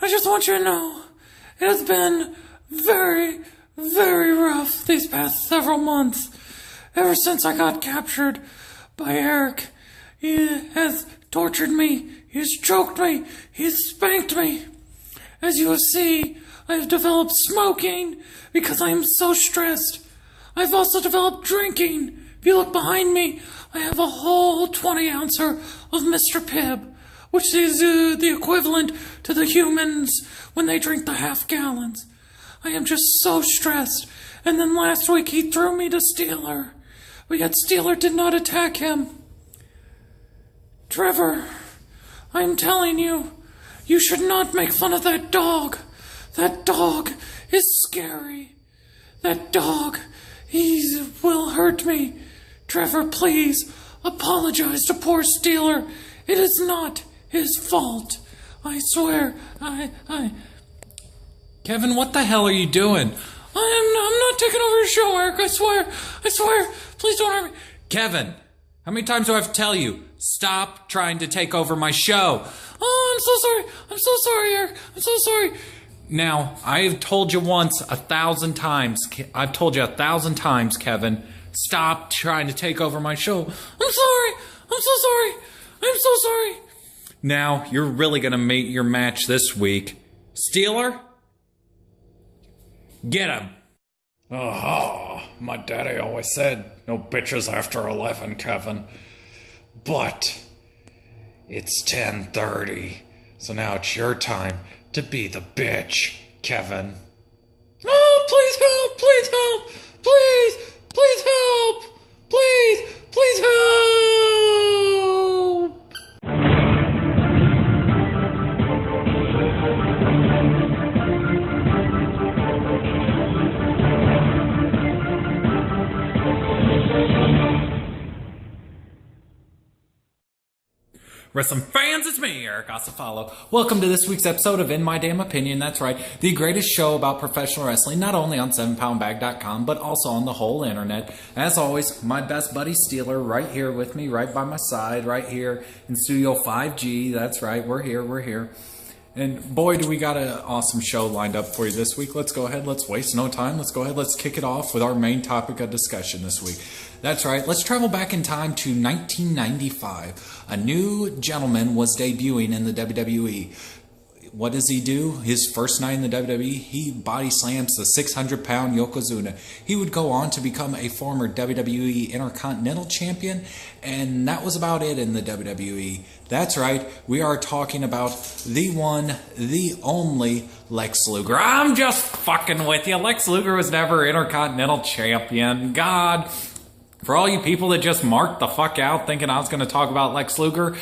I just want you to know it has been very, very rough these past several months. Ever since I got captured by Eric, he has tortured me, he's choked me, he's spanked me. As you will see, I have developed smoking because I am so stressed. I've also developed drinking. If you look behind me, I have a whole 20-ouncer of Mr. Pibb, which is the equivalent to the humans when they drink the half gallons. I am just so stressed. And then last week he threw me to Steeler, but yet Steeler did not attack him. Trevor, I am telling you, you should not make fun of that dog. That dog is scary. That dog, he will hurt me. Trevor, please, apologize to poor Steeler. It is not his fault. I swear, Kevin, what the hell are you doing? I'm not taking over your show, Eric. I swear. Please don't hurt me. Kevin, how many times do I have to tell you? Stop trying to take over my show. Oh, I'm so sorry, Eric. I'm so sorry. Now, I've told you once 1,000 times. I've told you 1,000 times, Kevin. Stop trying to take over my show. I'm so sorry. Now, you're really going to make your match this week. Steeler? Get him. Oh, my daddy always said, no bitches after 11, Kevin. But it's 10:30, so now it's your time to be the bitch, Kevin. Oh, please help, please help, please help, please help. Wrestling fans, it's me, Eric Asafalo. Welcome to this week's episode of In My Damn Opinion. That's right, the greatest show about professional wrestling, not only on 7poundbag.com, but also on the whole internet. As always, my best buddy Steeler right here with me, right by my side, right here in Studio 5G. That's right, we're here. And boy, do we got an awesome show lined up for you this week. Let's go ahead, let's waste no time. Let's kick it off with our main topic of discussion this week. That's right, let's travel back in time to 1995. A new gentleman was debuting in the WWE. What does he do? His first night in the WWE, he body slams the 600-pound Yokozuna. He would go on to become a former WWE Intercontinental Champion, and that was about it in the WWE. That's right, we are talking about the one, the only Lex Luger. I'm just fucking with you. Lex Luger was never Intercontinental Champion. God, for all you people that just marked the fuck out thinking I was going to talk about Lex Luger,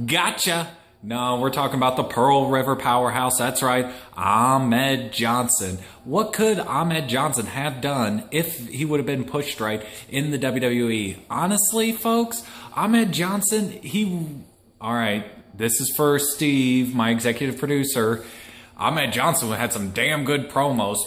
gotcha. No, we're talking about the Pearl River Powerhouse. That's right, Ahmed Johnson. What could Ahmed Johnson have done if he would have been pushed right in the WWE? Honestly, folks, Ahmed Johnson, all right, this is for Steve, my executive producer. Ahmed Johnson had some damn good promos.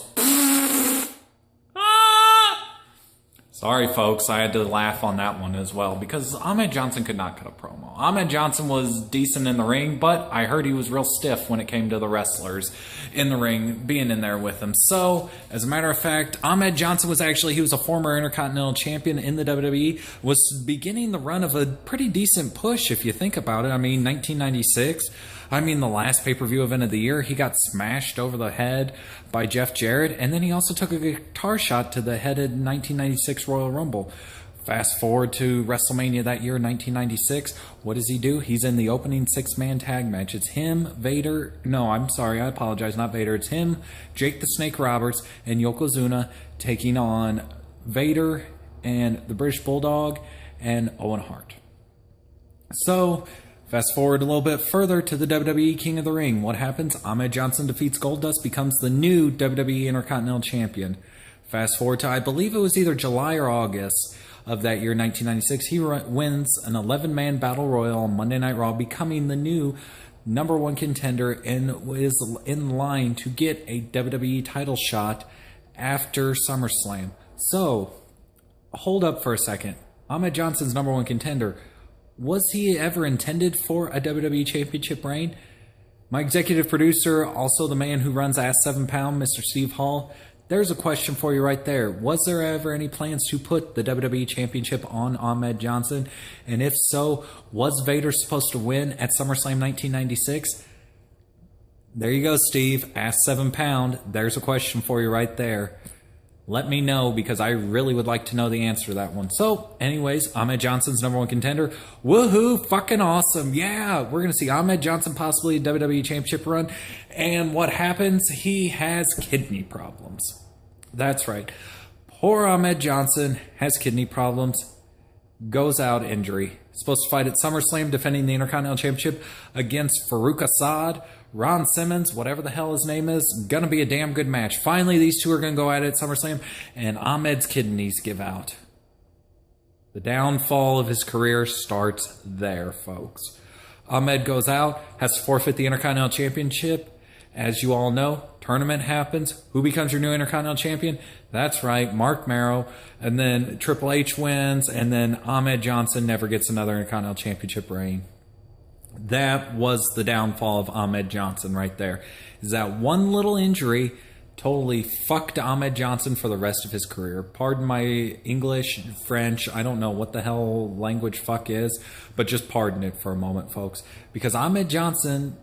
Sorry, folks, I had to laugh on that one as well because Ahmed Johnson could not cut a promo. Ahmed Johnson was decent in the ring, but I heard he was real stiff when it came to the wrestlers in the ring being in there with him. So, as a matter of fact, Ahmed Johnson he was a former Intercontinental Champion in the WWE, was beginning the run of a pretty decent push if you think about it. I mean, 1996. The last pay-per-view event of the year, he got smashed over the head by Jeff Jarrett, and then he also took a guitar shot to the head of 1996 Royal Rumble. Fast forward to WrestleMania that year, 1996. What does he do? He's in the opening six-man tag match. It's him, Vader. No, I'm sorry. I apologize. Not Vader. It's him, Jake the Snake Roberts, and Yokozuna taking on Vader and the British Bulldog and Owen Hart. So, fast forward a little bit further to the WWE King of the Ring. What happens? Ahmed Johnson defeats Goldust, becomes the new WWE Intercontinental Champion. Fast forward to, I believe it was either July or August of that year, 1996. He wins an 11-man battle royal on Monday Night Raw, becoming the new number one contender and is in line to get a WWE title shot after SummerSlam. So, hold up for a second. Ahmed Johnson's number one contender. Was he ever intended for a WWE Championship reign? My executive producer, also the man who runs Ask 7 Pound, Mr. Steve Hall, there's a question for you right there. Was there ever any plans to put the WWE Championship on Ahmed Johnson? And if so, was Vader supposed to win at SummerSlam 1996? There you go, Steve. Ask 7 Pound. There's a question for you right there. Let me know, because I really would like to know the answer to that one. So, anyways, Ahmed Johnson's #1 contender. Woohoo! Fucking awesome. Yeah, we're going to see Ahmed Johnson possibly a WWE Championship run. And what happens? He has kidney problems. That's right. Poor Ahmed Johnson has kidney problems. Goes out injury. Supposed to fight at SummerSlam defending the Intercontinental Championship against Farouk Assad, Ron Simmons, whatever the hell his name is. Gonna be a damn good match. Finally, these two are gonna go at it at SummerSlam, and Ahmed's kidneys give out. The downfall of his career starts there, folks. Ahmed goes out, has to forfeit the Intercontinental Championship. As you all know, tournament happens. Who becomes your new Intercontinental Champion? That's right, Mark Marrow. And then Triple H wins, and then Ahmed Johnson never gets another Intercontinental Championship reign. That was the downfall of Ahmed Johnson right there. Is that one little injury totally fucked Ahmed Johnson for the rest of his career. Pardon my English, French, I don't know what the hell language fuck is, but just pardon it for a moment, folks. Because Ahmed Johnson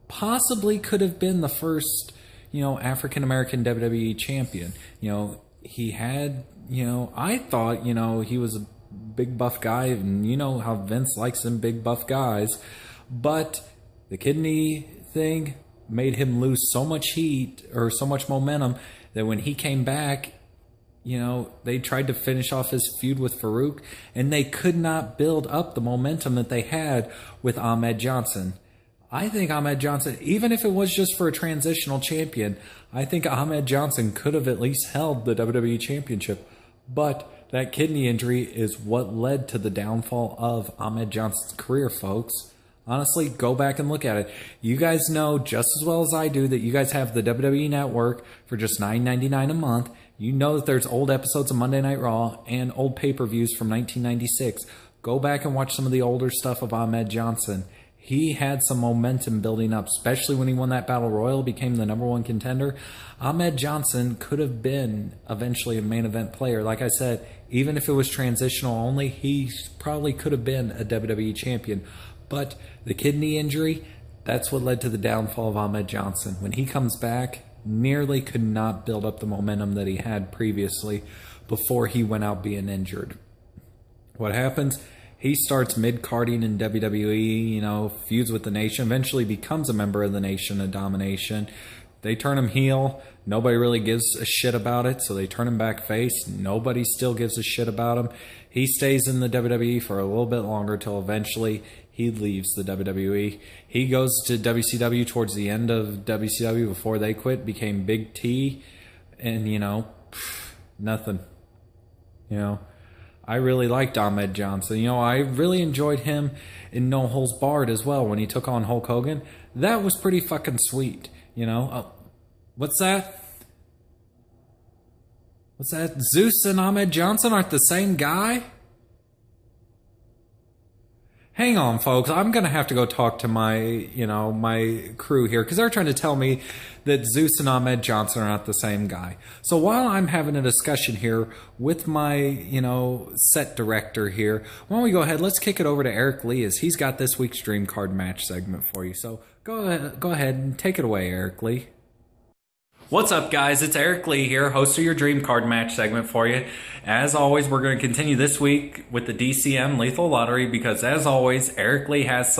possibly could have been the first, African-American WWE champion. He had, I thought, he was a big buff guy, and you know how Vince likes them big buff guys. But the kidney thing made him lose so much heat or so much momentum that when he came back, they tried to finish off his feud with Farouk, and they could not build up the momentum that they had with Ahmed Johnson. I think Ahmed Johnson, even if it was just for a transitional champion, I think Ahmed Johnson could have at least held the WWE Championship. But that kidney injury is what led to the downfall of Ahmed Johnson's career, folks. Honestly, go back and look at it. You guys know just as well as I do that you guys have the WWE Network for just $9.99 a month. You know that there's old episodes of Monday Night Raw and old pay-per-views from 1996. Go back and watch some of the older stuff of Ahmed Johnson. He had some momentum building up, especially when he won that Battle Royal, became the #1 contender. Ahmed Johnson could have been eventually a main event player. Like I said, even if it was transitional only, he probably could have been a WWE champion. But the kidney injury, that's what led to the downfall of Ahmed Johnson. When he comes back, nearly could not build up the momentum that he had previously before he went out being injured. What happens? He starts mid-carding in WWE, feuds with the Nation, eventually becomes a member of the Nation of Domination. They turn him heel. Nobody really gives a shit about it, so they turn him back face. Nobody still gives a shit about him. He stays in the WWE for a little bit longer till eventually he leaves the WWE. He goes to WCW towards the end of WCW before they quit, became Big T, and, nothing. I really liked Ahmed Johnson. I really enjoyed him in No Holds Barred as well when he took on Hulk Hogan. That was pretty fucking sweet, What's that? What's that? Zeus and Ahmed Johnson aren't the same guy? Hang on, folks. I'm going to have to go talk to my, my crew here because they're trying to tell me that Zeus and Ahmed Johnson are not the same guy. So while I'm having a discussion here with my, set director here, why don't we go ahead, let's kick it over to Eric Lee as he's got this week's Dream Card Match segment for you. So go ahead and take it away, Eric Lee. What's up, guys? It's Eric Lee here, host of your Dream Card Match segment for you. As always, we're going to continue this week with the DCM Lethal Lottery because, as always, Eric Lee has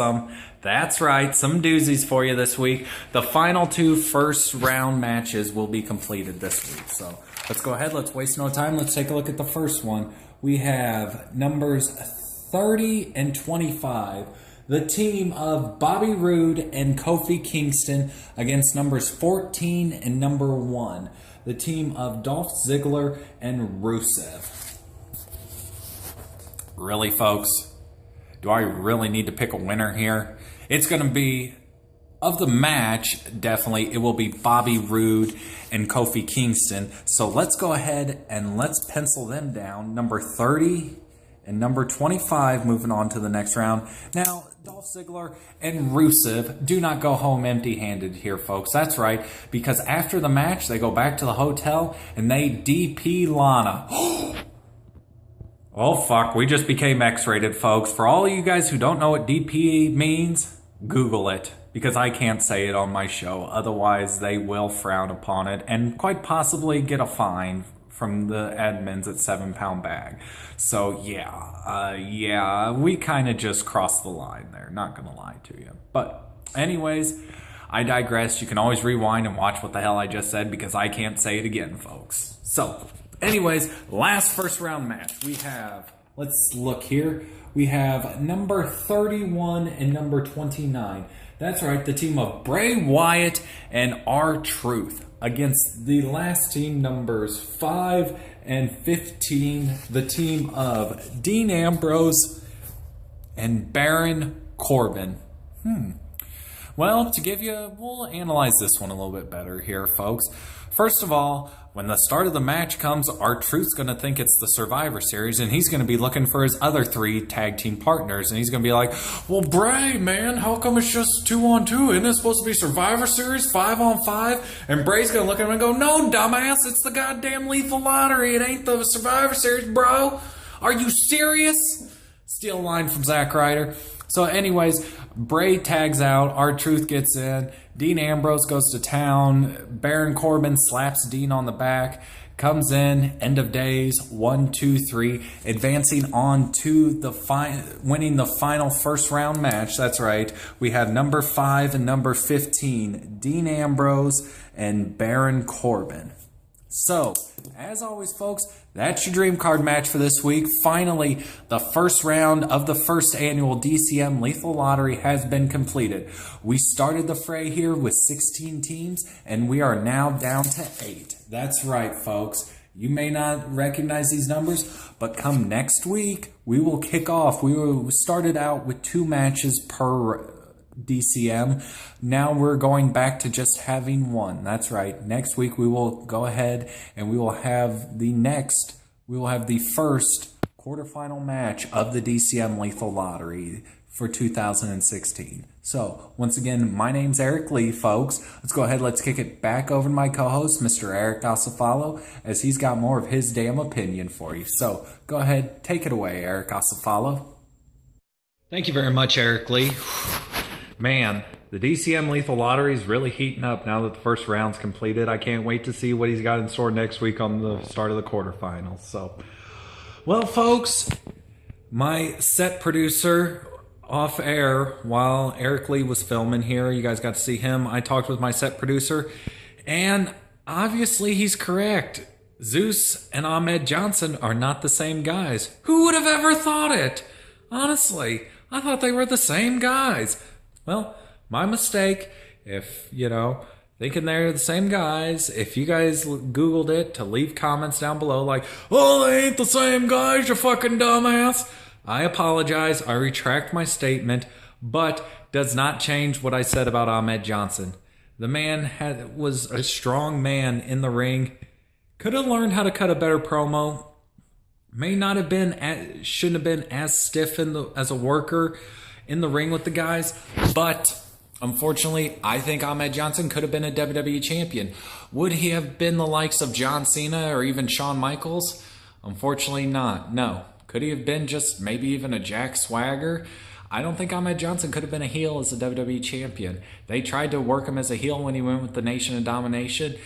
that's right, some doozies for you this week. The final 2 first-round matches will be completed this week. So let's go ahead. Let's waste no time. Let's take a look at the first one. We have numbers 30 and 25. The team of Bobby Roode and Kofi Kingston against numbers 14 and number 1. The team of Dolph Ziggler and Rusev. Really, folks? Do I really need to pick a winner here? It's going to be, of the match, definitely, it will be Bobby Roode and Kofi Kingston. So let's go ahead and let's pencil them down. Number 30 and number 25 moving on to the next round. Now, Dolph Ziggler and Rusev do not go home empty-handed here, folks. That's right, because after the match, they go back to the hotel and they DP Lana. Oh, fuck, we just became X-rated, folks. For all of you guys who don't know what DP means, Google it, because I can't say it on my show. Otherwise, they will frown upon it and quite possibly get a fine from the admins at 7 Pound Bag. So, yeah, we kind of just crossed the line there. Not gonna lie to you. But, anyways, I digress. You can always rewind and watch what the hell I just said because I can't say it again, folks. So, anyways, last first round match. We have, let's look here. We have number 31 and number 29. That's right, the team of Bray Wyatt and R-Truth against the last team, numbers 5 and 15, the team of Dean Ambrose and Baron Corbin. Well, to give you, we'll analyze this one a little bit better here, folks. First of all, when the start of the match comes, R-Truth's going to think it's the Survivor Series, and he's going to be looking for his other 3 tag team partners, and he's going to be like, well, Bray, man, how come it's just 2-on-2? Isn't it supposed to be Survivor Series, 5-on-5? And Bray's going to look at him and go, no, dumbass, it's the goddamn Lethal Lottery. It ain't the Survivor Series, bro. Are you serious? Steal a line from Zack Ryder. So anyways, Bray tags out, R-Truth gets in, Dean Ambrose goes to town, Baron Corbin slaps Dean on the back, comes in, end of days, 1, 2, 3, advancing on to the winning the final first round match. That's right, we have number 5 and number 15, Dean Ambrose and Baron Corbin. So, as always, folks, that's your dream card match for this week. Finally, the first round of the first annual DCM Lethal Lottery has been completed. We started the fray here with 16 teams, and we are now down to 8. That's right, folks. You may not recognize these numbers, but come next week, we will kick off. We started out with 2 matches per DCM. Now we're going back to just having 1. That's right. Next week we will go ahead and we will have the first quarterfinal match of the DCM Lethal Lottery for 2016. So, once again, my name's Eric Lee, folks. Let's go ahead, let's kick it back over to my co-host, Mr. Eric Asafalo, as he's got more of his damn opinion for you. So, go ahead, take it away, Eric Asafalo. Thank you very much, Eric Lee. Man, the DCM Lethal Lottery is really heating up now that the first round's completed. I can't wait to see what he's got in store next week on the start of the quarterfinals. So, well, folks, my set producer off air while Eric Lee was filming here, you guys got to see him. I talked with my set producer, and obviously he's correct. Zeus and Ahmed Johnson are not the same guys. Who would have ever thought it? Honestly, I thought they were the same guys. Well, my mistake. If, thinking they're the same guys, if you guys Googled it, to leave comments down below like, oh, they ain't the same guys, you fucking dumbass. I apologize. I retract my statement, but does not change what I said about Ahmed Johnson. The man was a strong man in the ring. Could have learned how to cut a better promo. May not have been, shouldn't have been as stiff as a worker in the ring with the guys, but unfortunately, I think Ahmed Johnson could have been a WWE champion. Would he have been the likes of John Cena or even Shawn Michaels? Unfortunately not, no. Could he have been just maybe even a Jack Swagger? I don't think Ahmed Johnson could have been a heel as a WWE champion. They tried to work him as a heel when he went with the Nation of Domination.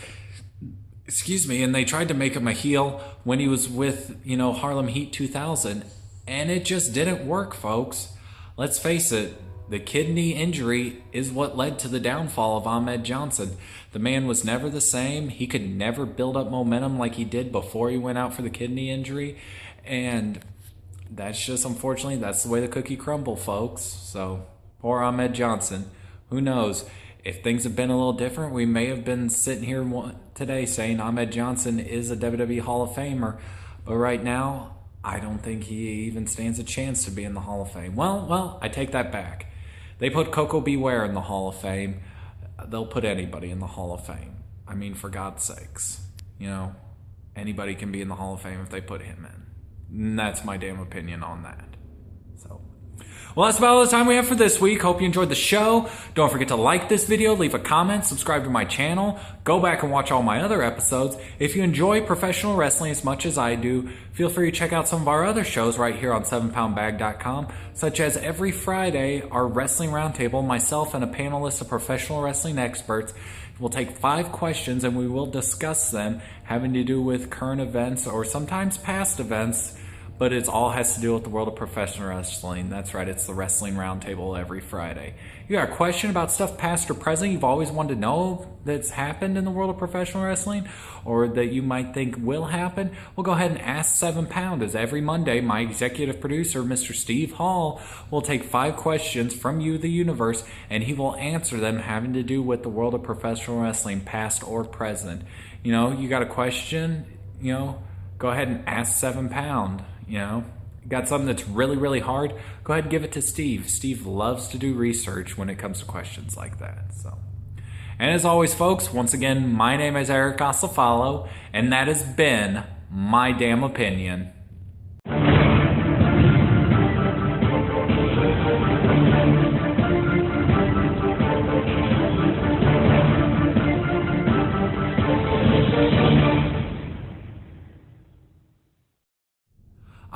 And they tried to make him a heel when he was with, Harlem Heat 2000. And it just didn't work, folks. Let's face it, the kidney injury is what led to the downfall of Ahmed Johnson. The man was never the same. He could never build up momentum like he did before he went out for the kidney injury. And that's just, unfortunately, that's the way the cookie crumble, folks. So, poor Ahmed Johnson. Who knows? If things had been a little different, we may have been sitting here today saying Ahmed Johnson is a WWE Hall of Famer. But right now, I don't think he even stands a chance to be in the Hall of Fame. Well, I take that back. They put Coco Beware in the Hall of Fame. They'll put anybody in the Hall of Fame. I mean, for God's sakes. Anybody can be in the Hall of Fame if they put him in. And that's my damn opinion on that. So, Well, that's about all the time we have for this week. Hope you enjoyed the show. Don't forget to like this video, leave a comment, subscribe to my channel, go back and watch all my other episodes. If you enjoy professional wrestling as much as I do, feel free to check out some of our other shows right here on 7poundbag.com, such as every Friday, our Wrestling Roundtable, myself and a panelist of professional wrestling experts will take 5 questions and we will discuss them having to do with current events or sometimes past events, but it all has to do with the world of professional wrestling. That's right, it's the Wrestling Roundtable every Friday. You got a question about stuff past or present you've always wanted to know that's happened in the world of professional wrestling or that you might think will happen? Well, go ahead and ask 7 Pound, as every Monday my executive producer, Mr. Steve Hall, will take 5 questions from you, the universe, and he will answer them having to do with the world of professional wrestling, past or present. You know, you got a question, go ahead and ask 7 Pound. Got something that's really, really hard, go ahead and give it to Steve. Steve loves to do research when it comes to questions like that. And as always, folks, once again, my name is Eric Asafalo, and that has been My Damn Opinion.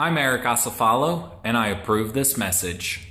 I'm Eric Asafalo, and I approve this message.